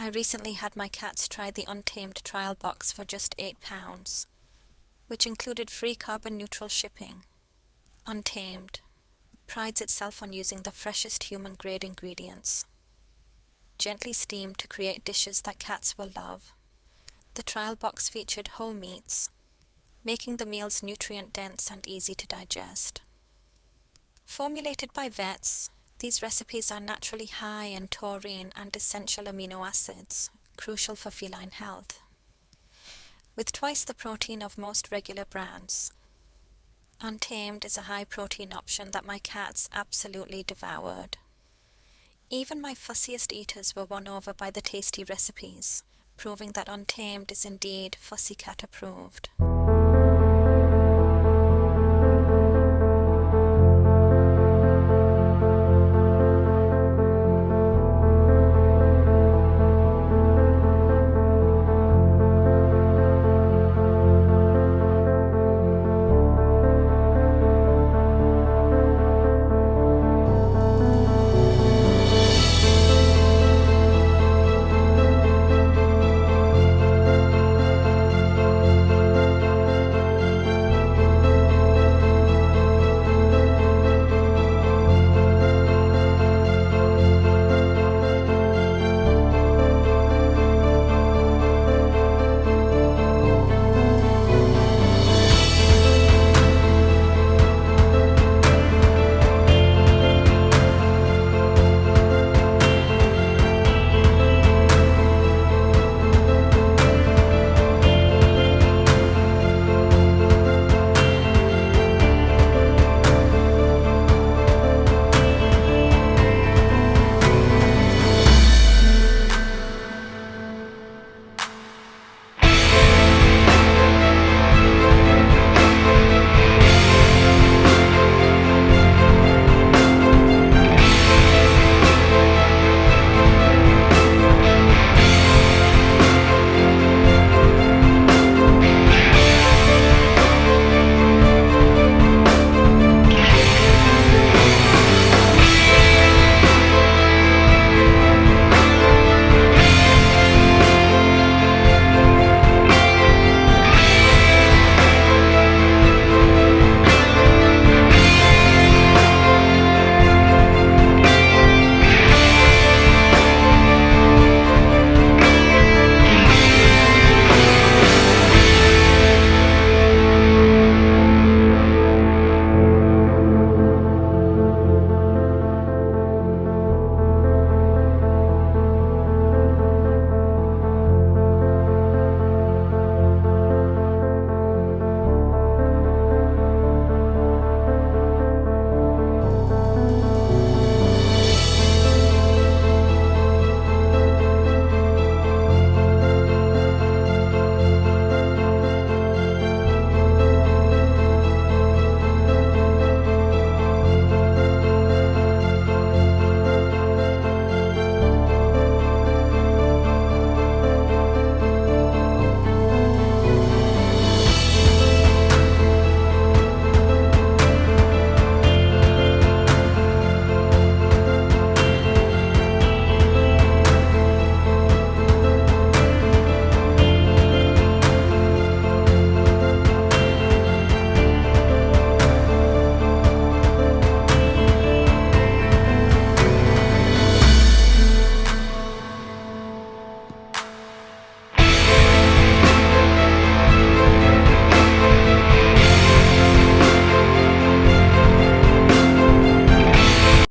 I recently had my cats try the Untamed trial box for just £8, which included free carbon-neutral shipping. Untamed prides itself on using the freshest human-grade ingredients, gently steamed to create dishes that cats will love. The trial box featured whole meats, making the meals nutrient-dense and easy to digest. Formulated by vets, these recipes are naturally high in taurine and essential amino acids, crucial for feline health. With twice the protein of most regular brands, Untamed is a high-protein option that my cats absolutely devoured. Even my fussiest eaters were won over by the tasty recipes, proving that Untamed is indeed fussy cat approved.